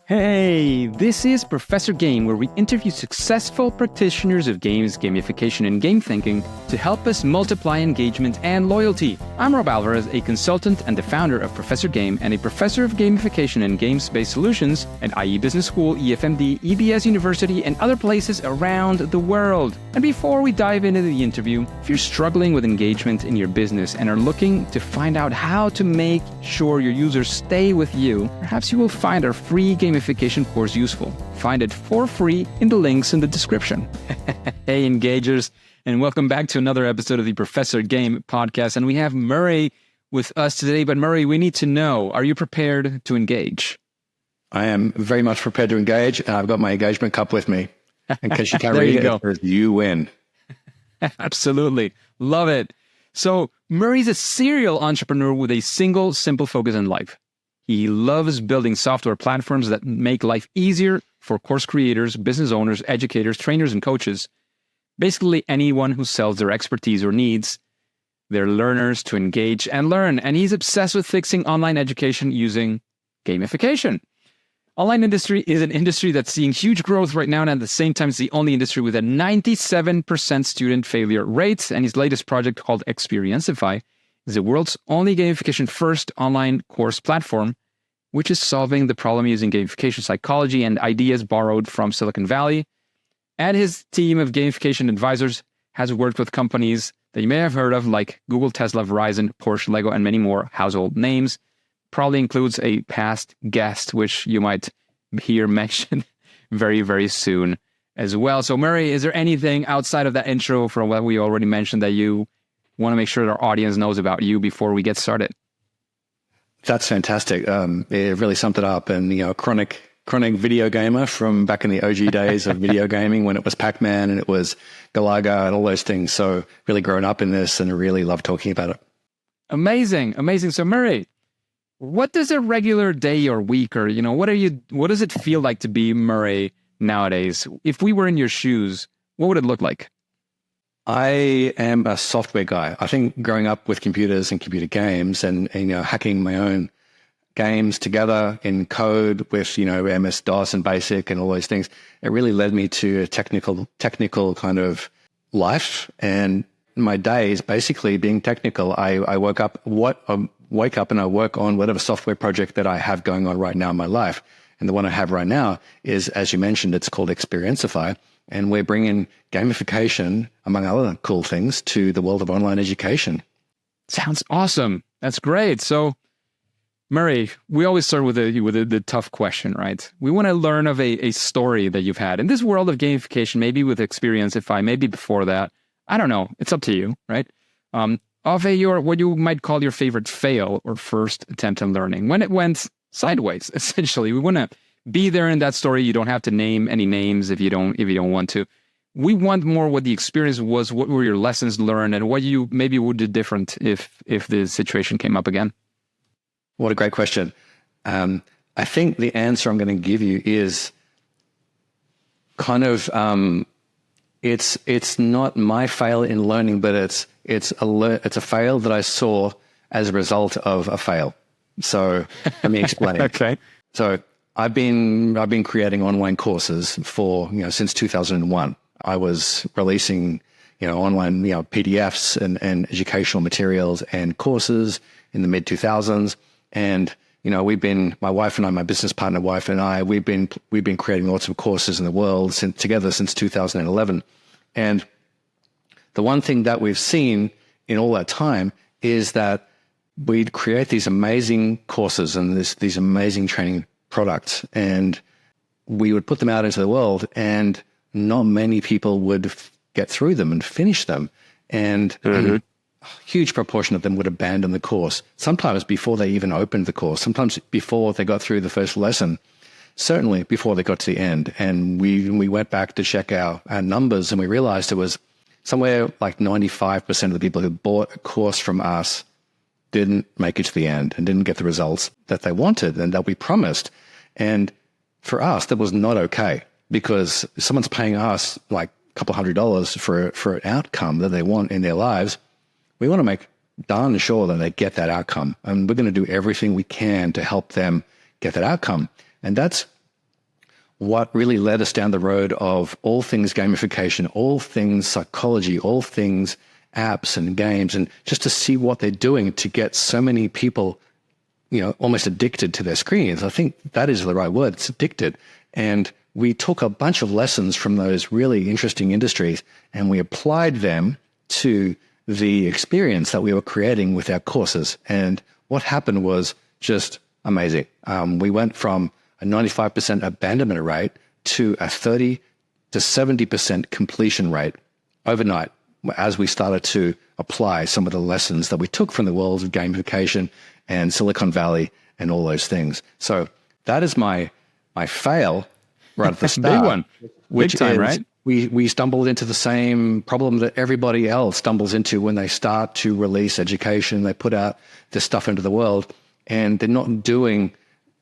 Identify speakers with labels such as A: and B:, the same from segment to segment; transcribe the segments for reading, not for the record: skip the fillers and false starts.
A: Hey, this is Professor Game, where we interview successful practitioners of games, gamification, and game thinking to help us multiply engagement and loyalty. I'm Rob Alvarez, a consultant and the founder of Professor Game and a professor of gamification and games-based solutions at IE Business School, EFMD, EBS University, and other places around the world. And before we dive into the interview, if you're struggling with engagement in your business and are looking to find out how to make sure your users stay with you, perhaps you will find our free gamification course useful. Find it for free in the links in the description. Hey, engagers, and welcome back to another episode of the Professor Game podcast. And we have Murray with us today. But Murray, we need to know, are you prepared to engage?
B: I am very much prepared to engage, and I've got my engagement cup with me. In case you can't read it, you win.
A: Absolutely. Love it. So Murray's a serial entrepreneur with a single, simple focus in life. He loves building software platforms that make life easier for course creators, business owners, educators, trainers, and coaches. Basically, anyone who sells their expertise or needs their learners to engage and learn. And he's obsessed with fixing online education using gamification. Online industry is an industry that's seeing huge growth right now, and at the same time, it's the only industry with a 97% student failure rate. And his latest project, called Experiencify, is the world's only gamification-FIRST online course platform, which is solving the problem using gamification psychology and ideas borrowed from Silicon Valley. And his team of gamification advisors has worked with companies that you may have heard of, like Google, Tesla, Verizon, Porsche, Lego, and many more household names. Probably includes a past guest, which you might hear mentioned very, very soon as well. So Murray, is there anything outside of that intro from what we already mentioned that you want to make sure that our audience knows about you before we get started?
B: That's fantastic. It really summed it up. And, chronic video gamer from back in the OG days of video gaming, when it was Pac-Man and it was Galaga and all those things. So really grown up in this and really love talking about it.
A: Amazing. Amazing. So Murray, what does a regular day or week or, what does it feel like to be Murray nowadays? If we were in your shoes, what would it look like?
B: I am a software guy. I think growing up with computers and computer games and hacking my own games together in code with, MS-DOS and BASIC and all those things, it really led me to a technical kind of life. And my days basically being technical, I wake up and I work on whatever software project that I have going on right now in my life. And the one I have right now is, as you mentioned, it's called Experiencify. And we're bringing gamification, among other cool things, to the world of online education.
A: Sounds awesome. That's great. So, Murray, we always start with the tough question, right? We want to learn of a story that you've had in this world of gamification, maybe with Experiencify, maybe before that. I don't know. It's up to you, right? Of what you might call your favorite fail or first attempt in learning, when it went sideways. Essentially, we want to be there in that story. You don't have to name any names if you don't want to. We want more what the experience was, what were your lessons learned, and what you maybe would do different if the situation came up again.
B: What a great question. I think the answer I'm going to give you is kind of it's not my fail in learning, but it's a fail that I saw as a result of a fail. So let me explain.
A: Okay.
B: So I've been creating online courses for, since 2001. I was releasing, online, PDFs and educational materials and courses in the mid 2000s. And, my wife and I, my business partner, wife and I, we've been creating lots of courses in the world together since 2011. And the one thing that we've seen in all that time is that we'd create these amazing courses and these amazing training products, and we would put them out into the world, and not many people would get through them and finish them. And a huge proportion of them would abandon the course, sometimes before they even opened the course, sometimes before they got through the first lesson, certainly before they got to the end. And we went back to check our numbers, and we realized it was somewhere like 95% of the people who bought a course from us didn't make it to the end and didn't get the results that they wanted and that we promised. And for us, that was not okay, because if someone's paying us like a couple $100 for an outcome that they want in their lives, we want to make darn sure that they get that outcome. And we're going to do everything we can to help them get that outcome. And that's what really led us down the road of all things gamification, all things psychology, all things apps and games, and just to see what they're doing to get so many people, almost addicted to their screens. I think that is the right word. It's addicted. And we took a bunch of lessons from those really interesting industries and we applied them to the experience that we were creating with our courses. And what happened was just amazing. We went from a 95% abandonment rate to a 30 to 70% completion rate overnight as we started to apply some of the lessons that we took from the world of gamification and Silicon Valley and all those things. So that is my fail right at the start.
A: Big one. Big time, right?
B: We stumbled into the same problem that everybody else stumbles into when they start to release education. They put out this stuff into the world and they're not doing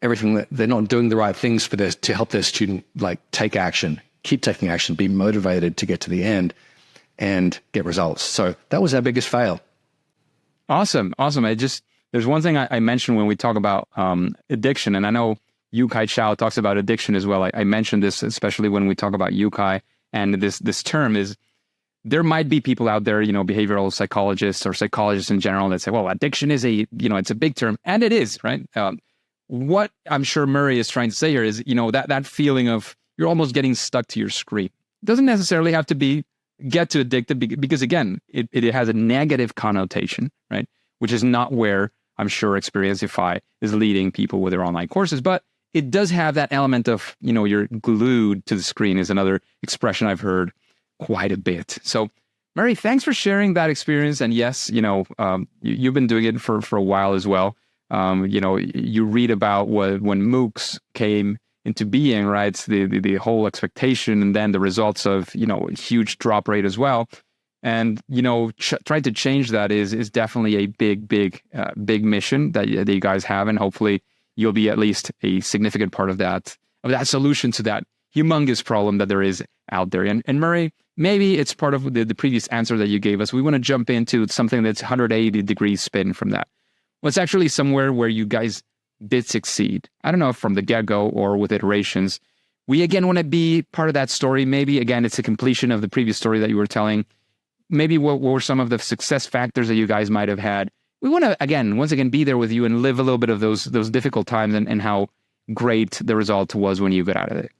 B: everything they're not doing the right things to help their student take action, keep taking action, be motivated to get to the end and get results. So that was our biggest fail.
A: Awesome. There's one thing I mentioned when we talk about addiction, and I know Yu-Kai Chao talks about addiction as well. I mentioned this, especially when we talk about Yu-Kai, and this term is, there might be people out there, behavioral psychologists or psychologists in general that say, well, addiction is it's a big term, and it is, right? What I'm sure Murray is trying to say here is, that feeling of you're almost getting stuck to your screen. It doesn't necessarily have to get to addicted because again, it has a negative connotation, right? Which is not where I'm sure Experiencify is leading people with their online courses, but it does have that element of, you're glued to the screen is another expression I've heard quite a bit. So Murray, thanks for sharing that experience. And yes, you've been doing it for a while as well. You read about when MOOCs came into being, right? The whole expectation and then the results of, huge drop rate as well. And, trying to change that is definitely a big mission that you guys have. And hopefully you'll be at least a significant part of that solution to that humongous problem that there is out there. And Murray, maybe it's part of the previous answer that you gave us. We want to jump into something that's 180 degrees spin from that. What's actually somewhere where you guys did succeed? I don't know if from the get-go or with iterations. We again want to be part of that story. Maybe again, it's a completion of the previous story that you were telling. Maybe what were some of the success factors that you guys might have had? We want to, once again, be there with you and live a little bit of those difficult times and how great the result was when you got out of it.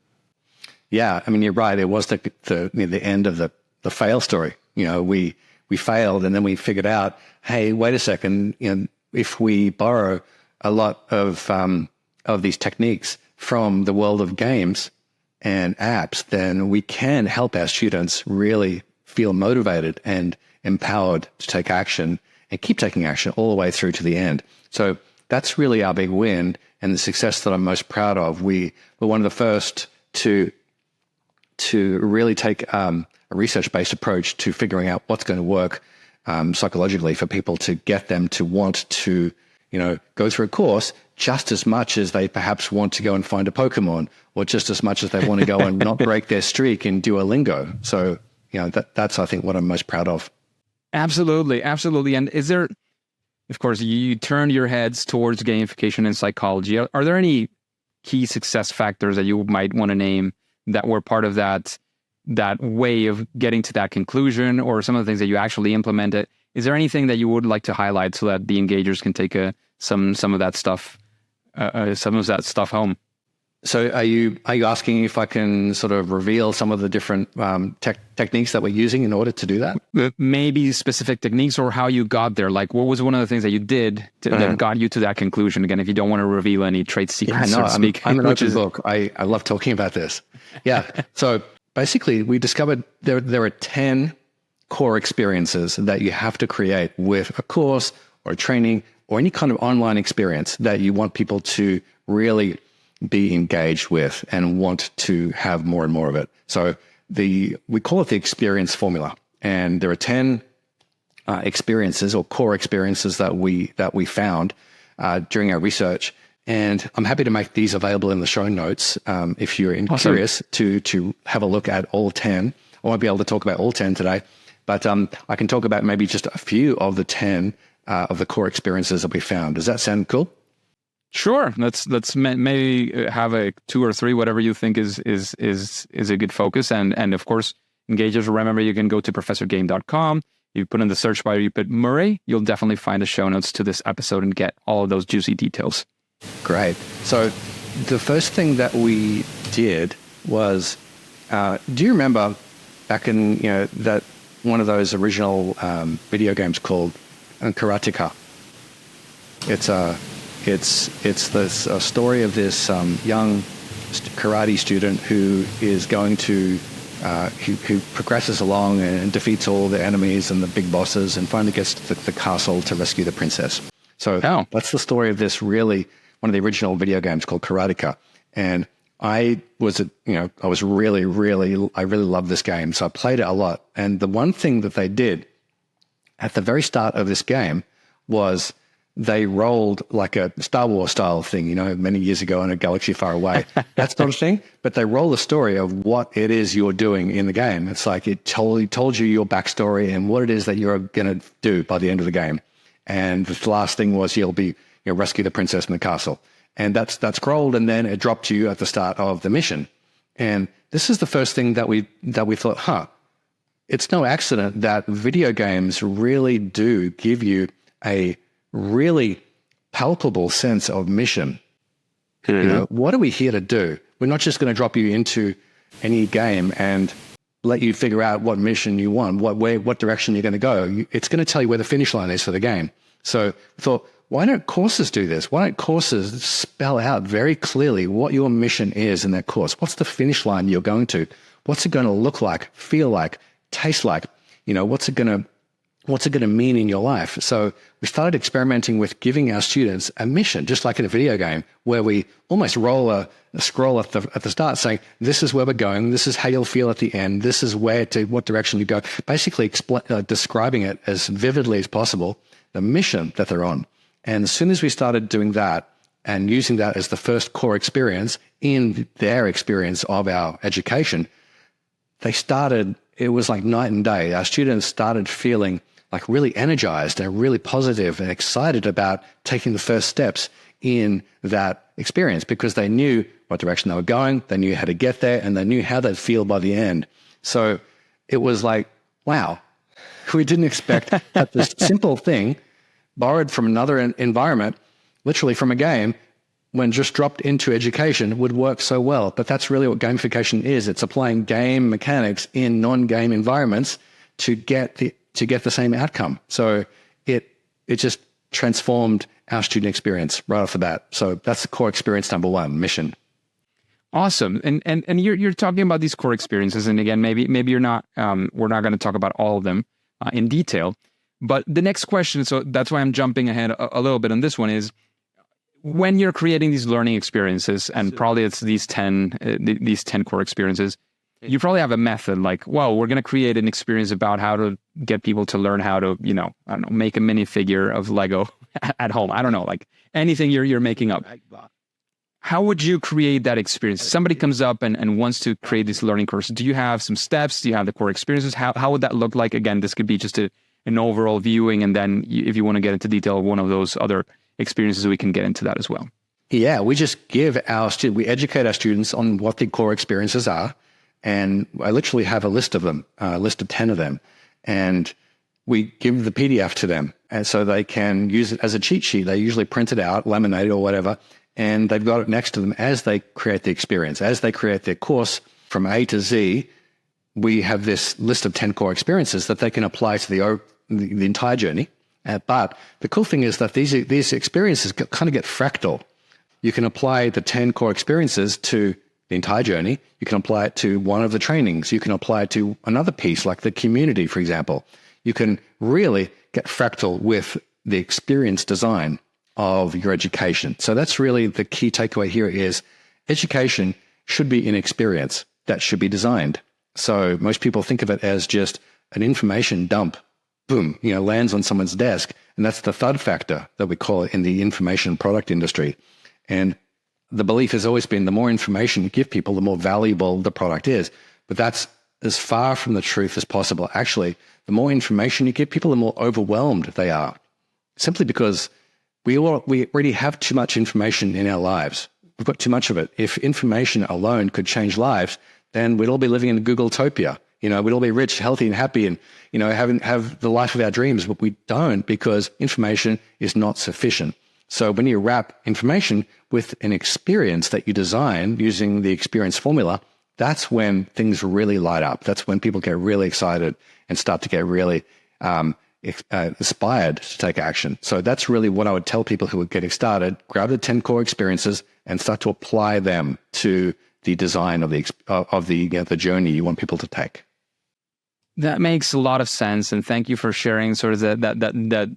B: Yeah, I mean, you're right. It was the end of the fail story. We failed and then we figured out, hey, wait a second, if we borrow a lot of these techniques from the world of games and apps, then we can help our students really feel motivated and empowered to take action and keep taking action all the way through to the end. So that's really our big win and the success that I'm most proud of. We were one of the first to really take a research-based approach to figuring out what's going to work psychologically for people to get them to want to, go through a course just as much as they perhaps want to go and find a Pokemon, or just as much as they want to go and not break their streak in Duolingo. So, that's, I think, what I'm most proud of.
A: Absolutely. And is there, of course, you turn your heads towards gamification and psychology. Are there any key success factors that you might want to name that were part of that way of getting to that conclusion, or some of the things that you actually implemented? Is there anything that you would like to highlight so that the engagers can take some of that stuff home? So are you asking if I can sort of reveal some of the different techniques that we're using in order to do that? Maybe specific techniques or how you got there. Like, what was one of the things that you did that got you to that conclusion? Again, if you don't want to reveal any trade secrets, so to speak.
B: I'm an open book. I love talking about this. Yeah. So basically, we discovered there are 10 core experiences that you have to create with a course or a training or any kind of online experience that you want people to really be engaged with and want to have more and more of it. So we call it the experience formula, and there are 10 experiences or core experiences that we found during our research. And I'm happy to make these available in the show notes if you're curious to have a look at all 10. I won't be able to talk about all 10 today, but I can talk about maybe just a few of the 10 of the core experiences that we found. Does that sound cool?
A: Sure. Let's maybe have a 2 or 3, whatever you think is a good focus. And of course, engagers, remember, you can go to professorgame.com. You put in the search bar, you put Murray, you'll definitely find the show notes to this episode and get all of those juicy details.
B: Great. So the first thing that we did was, do you remember back in, that one of those original video games called Karateka? It's this story of this young karate student who is going to who progresses along and defeats all the enemies and the big bosses and finally gets to the castle to rescue the princess. So that's the story of this one of the original video games called Karateka. And I really loved this game. So I played it a lot. And the one thing that they did at the very start of this game was they rolled like a Star Wars style thing, many years ago in a galaxy far away, that sort of thing. But they roll the story of what it is you're doing in the game. It's like it told you your backstory and what it is that you're going to do by the end of the game. And the last thing was you'll rescue the princess in the castle. And that's scrolled, and then it dropped you at the start of the mission. And this is the first thing that we thought, it's no accident that video games really do give you a really palpable sense of mission.
A: Mm-hmm.
B: What are we here to do? We're not just going to drop you into any game and let you figure out what mission you want, what direction you're going to go. It's going to tell you where the finish line is for the game. So we thought, why don't courses do this? Why don't courses spell out very clearly what your mission is in that course? What's the finish line you're going to? What's it going to look like, feel like, taste like? What's it going to mean in your life? So we started experimenting with giving our students a mission, just like in a video game, where we almost roll a scroll at the start saying, this is where we're going, this is how you'll feel at the end, this is what direction you go, basically describing it as vividly as possible, the mission that they're on. And as soon as we started doing that and using that as the first core experience in their experience of our education, it was like night and day. Our students started feeling like really energized and really positive and excited about taking the first steps in that experience because they knew what direction they were going, they knew how to get there, and they knew how they'd feel by the end. So it was like, wow, we didn't expect that this simple thing borrowed from another environment, literally from a game, when just dropped into education would work so well. But that's really what gamification is. It's applying game mechanics in non-game environments to get the same outcome. So it just transformed our student experience right off the bat. So that's the core experience number 1, mission.
A: Awesome. And you're talking about these core experiences. And again, maybe you're not, we're not going to talk about all of them in detail. But the next question, so that's why I'm jumping ahead a little bit on this one, is when you're creating these learning experiences, and probably it's these 10 core experiences, you probably have a method like, well, we're going to create an experience about how to get people to learn how to, make a minifigure of Lego at home. I don't know, like anything you're making up. How would you create that experience? Somebody comes up and wants to create this learning course. Do you have some steps? Do you have the core experiences? How would that look like? Again, this could be just an overall viewing, and then if you want to get into detail of one of those other experiences, we can get into that as well.
B: Yeah, we just we educate our students on what the core experiences are. And I literally have a list of them, a list of 10 of them. And we give the PDF to them. And so they can use it as a cheat sheet. They usually print it out, laminate it or whatever. And they've got it next to them as they create the experience. As they create their course from A to Z, we have this list of 10 core experiences that they can apply to the entire journey. But the cool thing is that these experiences kind of get fractal. You can apply the 10 core experiences to the entire journey. You can apply it to one of the trainings. You can apply it to another piece, like the community, for example. You can really get fractal with the experience design of your education. So that's really the key takeaway here is education should be an experience that should be designed. So most people think of it as just an information dump, boom, lands on someone's desk. And that's the thud factor that we call it in the information product industry. And the belief has always been the more information you give people, the more valuable the product is. But that's as far from the truth as possible. Actually, the more information you give people, the more overwhelmed they are. Simply because we already have too much information in our lives. We've got too much of it. If information alone could change lives, then we'd all be living in Googletopia. We'd all be rich, healthy, and happy, and have the life of our dreams. But we don't, because information is not sufficient. So when you wrap information with an experience that you design using the experience formula, that's when things really light up. That's when people get really excited and start to get really inspired to take action. So that's really what I would tell people who are getting started. Grab the 10 core experiences and start to apply them to the design of the journey you want people to take.
A: That makes a lot of sense, and thank you for sharing sort of that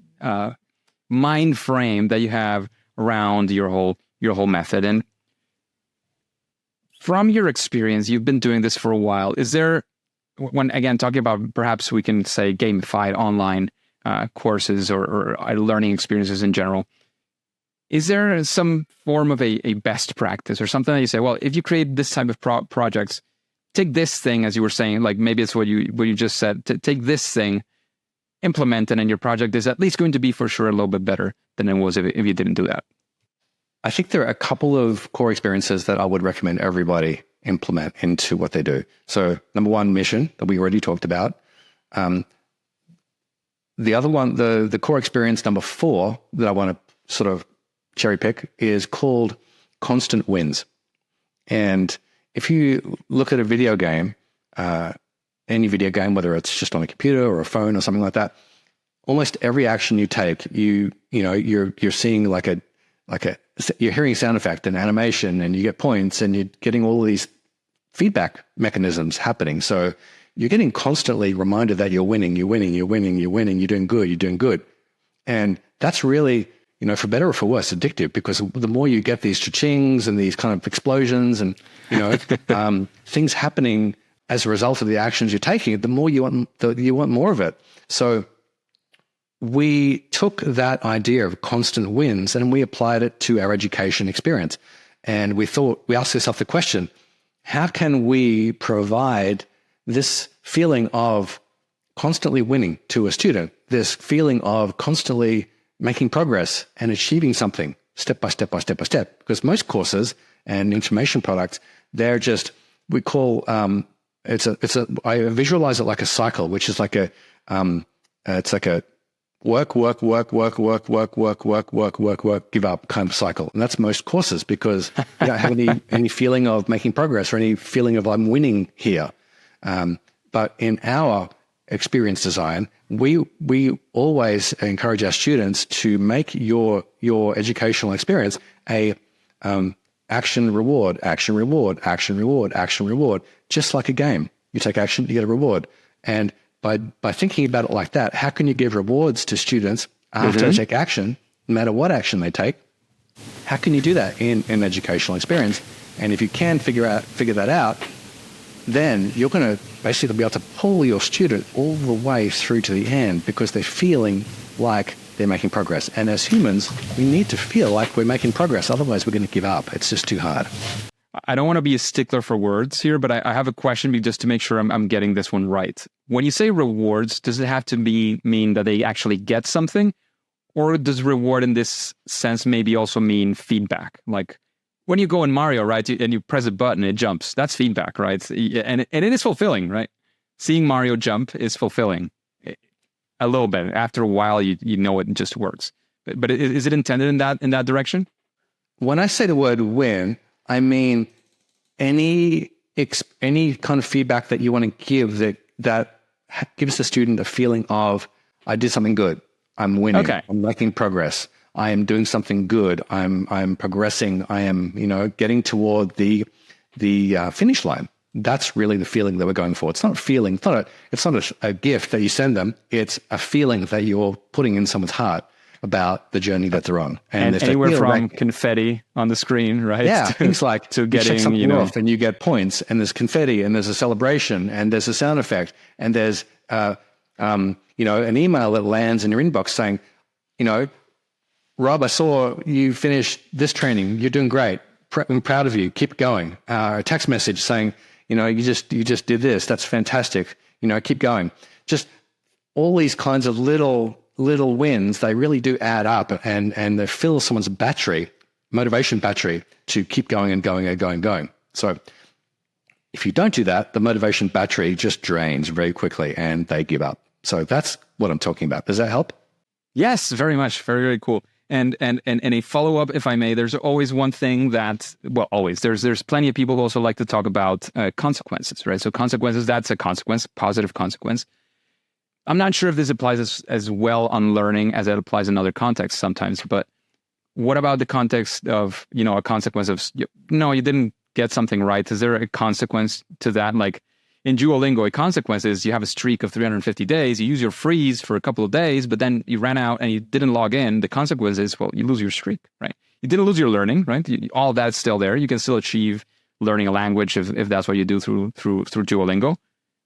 A: mind frame that you have around your whole method. And from your experience, you've been doing this for a while. Is there, when again talking about perhaps we can say gamified online courses or learning experiences in general, is there some form of a best practice or something that you say, well, if you create this type of projects, take this thing, as you were saying, like maybe it's what you just said, take this thing, implement it, and your project is at least going to be for sure a little bit better than it was if you didn't do that?
B: I think there are a couple of core experiences that I would recommend everybody implement into what they do. So number one, mission, that we already talked about. The other one, the core experience number 4 that I want to sort of cherry pick is called constant wins. And if you look at a video game, any video game, whether it's just on a computer or a phone or something like that, almost every action you take, you're seeing you're hearing sound effect and animation, and you get points, and you're getting all of these feedback mechanisms happening. So you're getting constantly reminded that you're winning, you're doing good. And that's really, for better or for worse, addictive, because the more you get these cha-chings and these kind of explosions and, things happening as a result of the actions you're taking, the more you want more of it. So we took that idea of constant wins and we applied it to our education experience. And we asked ourselves the question, how can we provide this feeling of constantly winning to a student, this feeling of constantly making progress and achieving something step by step by step by step? Because most courses and information products, they're just, we call, I visualize it like a cycle, which is like it's like a work, give up kind of cycle. And that's most courses, because you don't have any feeling of making progress or any feeling of I'm winning here. But in our experience design, we always encourage our students to make your educational experience a action, reward, just like a game. You take action, you get a reward. And by thinking about it like that, how can you give rewards to students after they take action, no matter what action they take? How can you do that in an educational experience? And if you can figure that out, then you're going to basically be able to pull your student all the way through to the end, because they're feeling like they're making progress. And as humans, we need to feel like we're making progress. Otherwise, we're going to give up. It's just too hard.
A: I don't want to be a stickler for words here, but I have a question just to make sure I'm getting this one right. When you say rewards, does it have to mean that they actually get something? Or does reward in this sense maybe also mean feedback? Like when you go in Mario, right, and you press a button, it jumps. That's feedback, right? And it is fulfilling, right? Seeing Mario jump is fulfilling a little bit. After a while, you know it just works. But is it intended in that direction?
B: When I say the word win, I mean any kind of feedback that you want to give that gives the student a feeling of, I did something good. I'm winning. Okay. I'm making progress. I am doing something good. I'm progressing. I am, getting toward the finish line. That's really the feeling that we're going for. It's not a feeling. It's not a gift that you send them. It's a feeling that you're putting in someone's heart about the journey that they're on.
A: And anywhere from confetti on the screen, right?
B: Yeah, things like
A: to getting,
B: something off and you get points, and there's confetti, and there's a celebration, and there's a sound effect, and there's an email that lands in your inbox saying, Rob, I saw you finished this training. You're doing great. I'm proud of you. Keep going. A text message saying, you just did this. That's fantastic. Keep going. Just all these kinds of little little wins, they really do add up, and they fill someone's motivation battery to keep going and going and going and going. So if you don't do that, the motivation battery just drains very quickly and they give up. So that's what I'm talking about. Does that help?
A: Yes, very much. Very, very cool. And a follow-up, if I may, there's always one thing that, well, always, there's plenty of people who also like to talk about consequences, right? So consequences, that's a consequence, positive consequence. I'm not sure if this applies as well on learning as it applies in other contexts sometimes, but what about the context of, a consequence of, no, you didn't get something right? Is there a consequence to that? Like in Duolingo, a consequence is you have a streak of 350 days, you use your freeze for a couple of days, but then you ran out and you didn't log in. The consequence is, well, you lose your streak, right? You didn't lose your learning, right? All of that's still there. You can still achieve learning a language if that's what you do through Duolingo.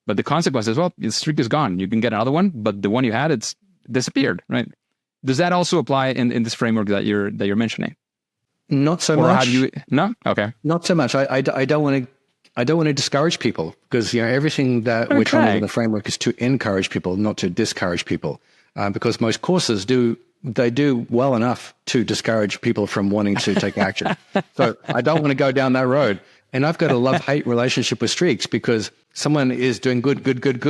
A: But the consequence is, well, the streak is gone. You can get another one, but the one you had, it's disappeared, right? Does that also apply in this framework that you're mentioning?
B: Not so
A: or
B: much.
A: How do you? No, okay.
B: Not so much. I don't want to discourage people, because everything that we're trying to do in the framework is to encourage people, not to discourage people. Because most courses do well enough to discourage people from wanting to take action. So I don't want to go down that road. And I've got a love-hate relationship with streaks, because someone is doing good,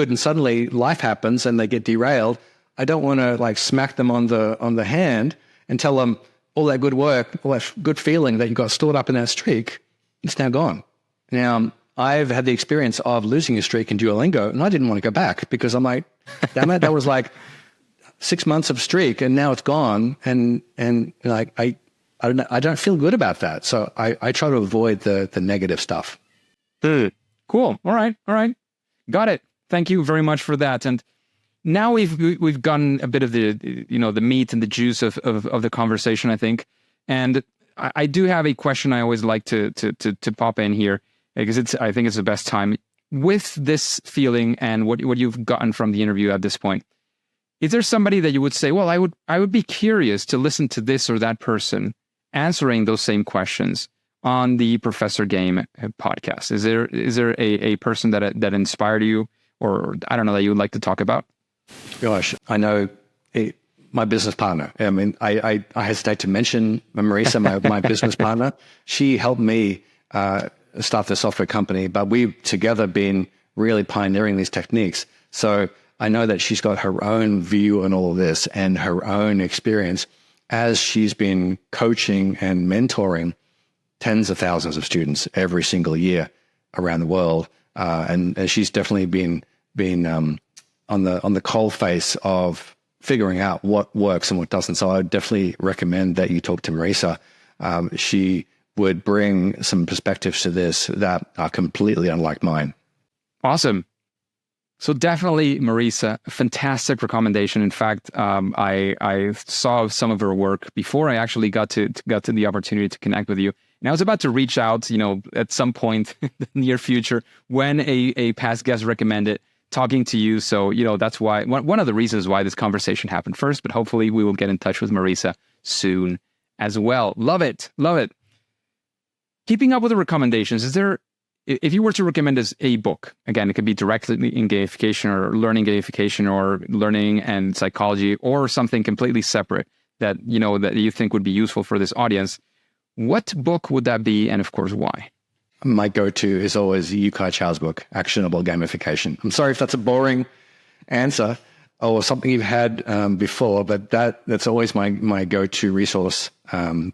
B: and suddenly life happens and they get derailed. I don't want to smack them on the hand and tell them all that good work, all that good feeling that you got stored up in that streak, it's now gone. Now, I've had the experience of losing a streak in Duolingo, and I didn't want to go back, because I'm like, damn it, that was 6 months of streak and now it's gone. And I don't feel good about that. So I try to avoid the negative stuff.
A: Cool. All right. Got it. Thank you very much for that. And now we've gotten a bit of the the meat and the juice of the conversation, I think. And I do have a question I always like to pop in here, because I think it's the best time. With this feeling and what you've gotten from the interview at this point, is there somebody that you would say, well, I would be curious to listen to this or that person answering those same questions on the Professor Game podcast? Is there a person that inspired you, or I don't know, that you would like to talk about?
B: Gosh, I know my business partner. I mean, I hesitate to mention Marisa, my business partner. She helped me start the software company, but we've together been really pioneering these techniques. So I know that she's got her own view on all of this and her own experience as she's been coaching and mentoring tens of thousands of students every single year around the world. And she's definitely been on the coal face of figuring out what works and what doesn't. So I would definitely recommend that you talk to Marisa. She would bring some perspectives to this that are completely unlike mine. Awesome.
A: So definitely, Marisa, a fantastic recommendation. In fact, I saw some of her work before I actually got to the opportunity to connect with you. And I was about to reach out, at some point in the near future when a past guest recommended talking to you. So, that's why one of the reasons why this conversation happened first, but hopefully we will get in touch with Marisa soon as well. Love it. Love it. Keeping up with the recommendations, if you were to recommend us a book, again, it could be directly in gamification or learning gamification or learning and psychology or something completely separate that you think would be useful for this audience, what book would that be? And of course, why?
B: My go-to is always Yu-Kai Chow's book, Actionable Gamification. I'm sorry if that's a boring answer or something you've had before, but that's always my go-to resource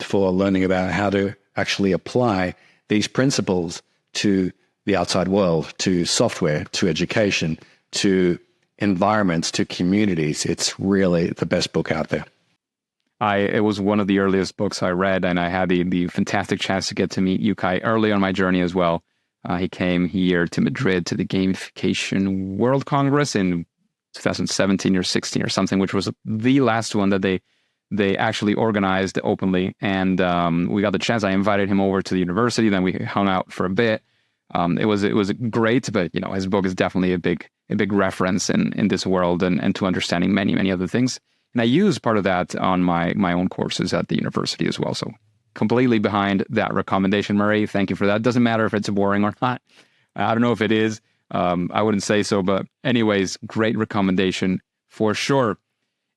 B: for learning about how to actually apply these principles to the outside world, to software, to education, to environments, to communities. It's really the best book out there.
A: It was one of the earliest books I read, and I had the fantastic chance to get to meet Yu-Kai early on my journey as well. He came here to Madrid to the Gamification World Congress in 2017 or 16 or something, which was the last one that they actually organized openly. And we got the chance. I invited him over to the university. Then we hung out for a bit. It was great, but his book is definitely a big reference in this world and to understanding many, many other things. And I use part of that on my own courses at the university as well. So completely behind that recommendation, Murray. Thank you for that. Doesn't matter if it's boring or not. I don't know if it is. I wouldn't say so, but anyways, great recommendation for sure.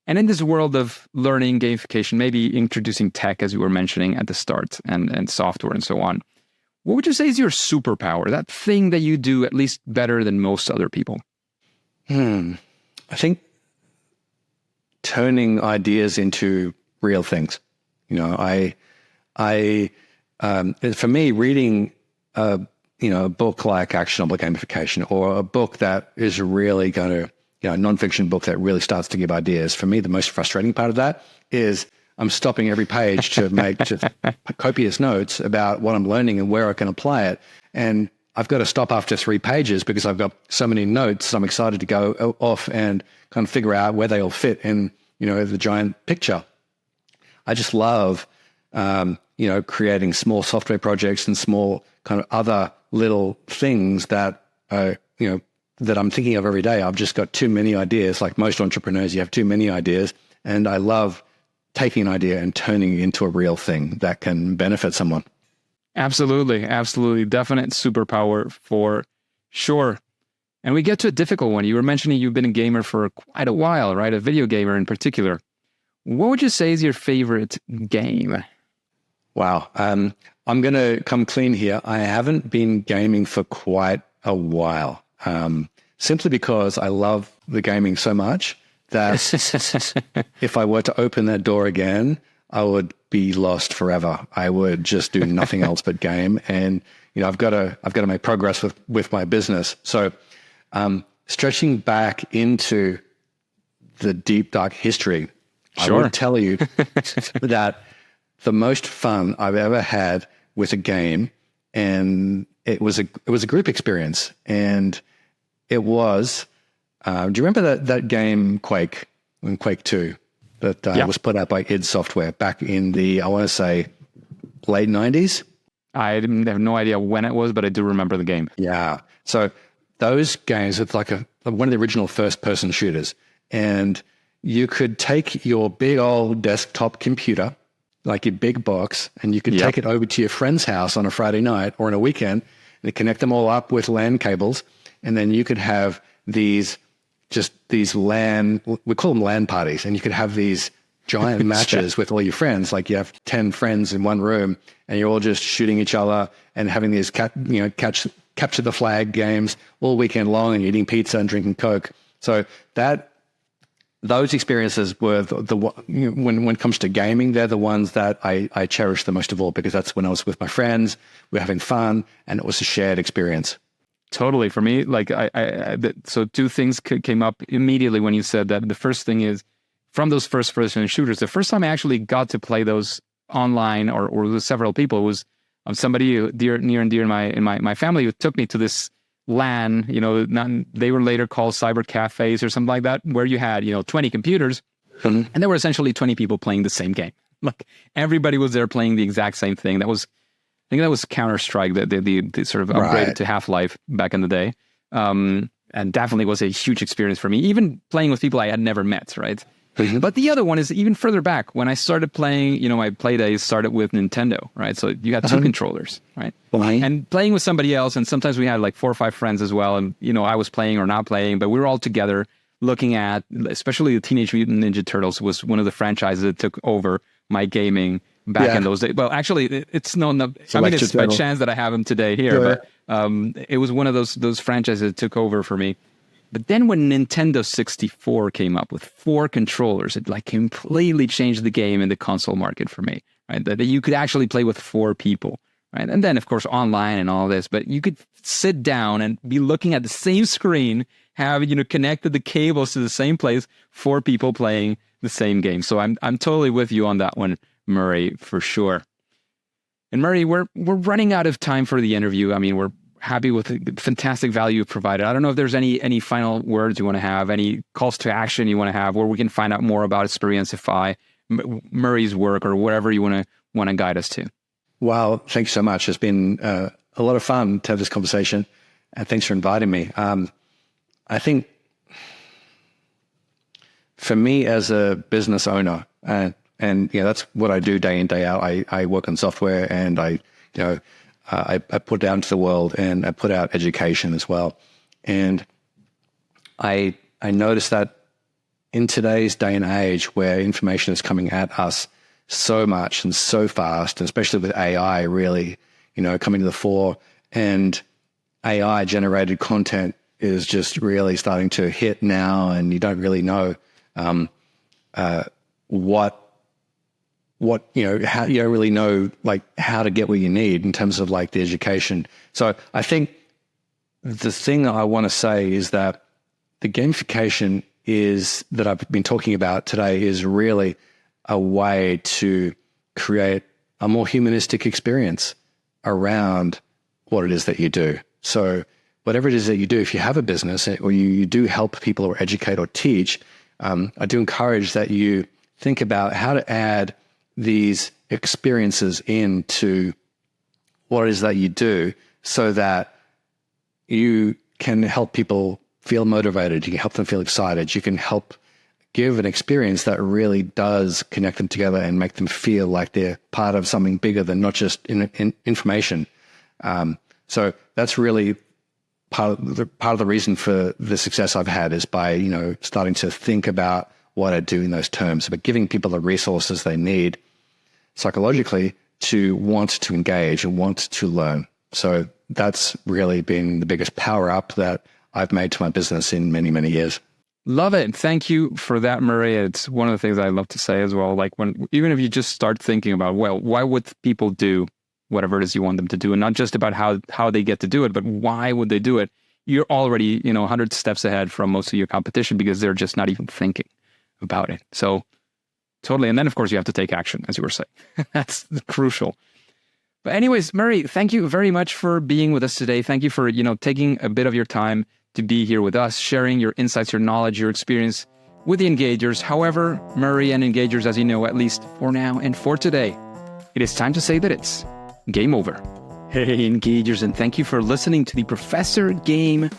A: And in this world of learning, gamification, maybe introducing tech, as you were mentioning at the start, and software and so on, what would you say is your superpower, that thing that you do at least better than most other people?
B: I think turning ideas into real things. You know, for me, reading a book like Actionable Gamification, or a book that is really going to, a nonfiction book that really starts to give ideas. For me, the most frustrating part of that is I'm stopping every page to make just copious notes about what I'm learning and where I can apply it. And I've got to stop after 3 pages because I've got so many notes. I'm excited to go off and kind of figure out where they all fit in, the giant picture. I just love, creating small software projects and small kind of other little things that, that I'm thinking of every day. I've just got too many ideas. Like most entrepreneurs, you have too many ideas. And I love taking an idea and turning it into a real thing that can benefit someone.
A: Absolutely. Absolutely. Definite superpower for sure. And we get to a difficult one. You were mentioning you've been a gamer for quite a while, right? A video gamer in particular. What would you say is your favorite game?
B: Wow. I'm going to come clean here. I haven't been gaming for quite a while, simply because I love the gaming so much that if I were to open that door again, I would be lost forever. I would just do nothing else but game. And, I've got to make progress with my business. So, stretching back into the deep, dark history,
A: sure.
B: I would tell you that the most fun I've ever had with a game, and it was a group experience, and it was, do you remember that game Quake, in Quake 2, that was put out by id Software back in the, I want to say, late 90s?
A: I have no idea when it was, but I do remember the game.
B: Yeah. So those games, it's like one of the original first-person shooters, and you could take your big old desktop computer, like your big box, and you could take it over to your friend's house on a Friday night or on a weekend and connect them all up with LAN cables. And then you could have these LAN, we call them LAN parties. And you could have these giant matches with all your friends. Like you have 10 friends in one room and you're all just shooting each other and having these capture the flag games all weekend long, and eating pizza and drinking Coke. So those experiences were when it comes to gaming, they're the ones that I cherish the most of all, because that's when I was with my friends, we're having fun, and it was a shared experience.
A: Totally. For me, like so 2 things came up immediately when you said that. The first thing is, from those first-person shooters, the first time I actually got to play those online or with several people was somebody near and dear in my family who took me to this LAN, they were later called cyber cafes or something like that, where you had, 20 computers, and there were essentially 20 people playing the same game. Like everybody was there playing the exact same thing. I think that was Counter-Strike, the sort of upgraded to Half-Life back in the day. And definitely was a huge experience for me, even playing with people I had never met, right? Mm-hmm. But the other one is even further back. When I started playing, my play days started with Nintendo, right? So you had 2 controllers, right? And playing with somebody else, and sometimes we had like 4 or 5 friends as well. And, I was playing or not playing, but we were all together looking at, especially the Teenage Mutant Ninja Turtles was one of the franchises that took over my gaming back in those days. Well, actually, it's it's by chance that I have them today here, but it was one of those franchises that took over for me. But then when Nintendo 64 came up with 4 controllers, it like completely changed the game in the console market for me, right? That you could actually play with 4 people, right? And then, of course, online and all this, but you could sit down and be looking at the same screen, have, connected the cables to the same place, 4 people playing the same game. So I'm totally with you on that one, Murray, for sure. And Murray, we're running out of time for the interview. I mean, we're happy with the fantastic value you've provided. I don't know if there's any final words you want to have, any calls to action you want to have, where we can find out more about Experiencify, Murray's work, or whatever you want to guide us to.
B: Wow, thanks so much. It's been a lot of fun to have this conversation, and thanks for inviting me. I think for me as a business owner, and that's what I do day in, day out. I work on software, and I put it out into the world, and I put out education as well. And I noticed that in today's day and age where information is coming at us so much and so fast, and especially with AI really, coming to the fore, and AI generated content is just really starting to hit now, and you don't really know how you don't really know like how to get what you need in terms of like the education. So I think the thing I want to say is that the gamification that I've been talking about today is really a way to create a more humanistic experience around what it is that you do. So whatever it is that you do, if you have a business or you do help people or educate or teach, I do encourage that you think about how to add these experiences into what it is that you do so that you can help people feel motivated, you can help them feel excited, you can help give an experience that really does connect them together and make them feel like they're part of something bigger than not just information. So that's really part of the reason for the success I've had is by, starting to think about what I do in those terms, but giving people the resources they need psychologically to want to engage and want to learn. So that's really been the biggest power up that I've made to my business in many, many years.
A: Love it. Thank you for that, Murray. It's one of the things I love to say as well. Like even if you just start thinking about, well, why would people do whatever it is you want them to do? And not just about how they get to do it, but why would they do it? You're already, 100 steps ahead from most of your competition because they're just not even thinking about it. So totally. And then of course you have to take action, as you were saying. That's crucial. But anyways, Murray, thank you very much for being with us today. Thank you for, taking a bit of your time to be here with us, sharing your insights, your knowledge, your experience with the engagers. However, Murray and engagers, as you know, at least for now and for today, it is time to say that it's game over. Hey, engagers, and thank you for listening to the Professor Game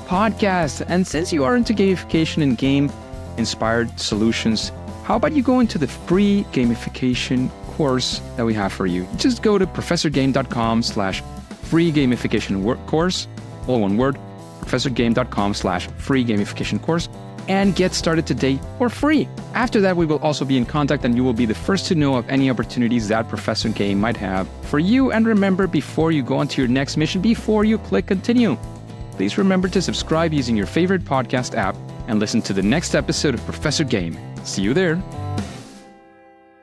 A: podcast. And since you are into gamification and game-inspired solutions, how about you go into the free gamification course that we have for you? Just go to professorgame.com/free gamification course, all one word, professorgame.com/free gamification course, and get started today for free. After that, we will also be in contact and you will be the first to know of any opportunities that Professor Game might have for you. And remember, before you go on to your next mission, before you click continue, please remember to subscribe using your favorite podcast app and listen to the next episode of Professor Game. See you there.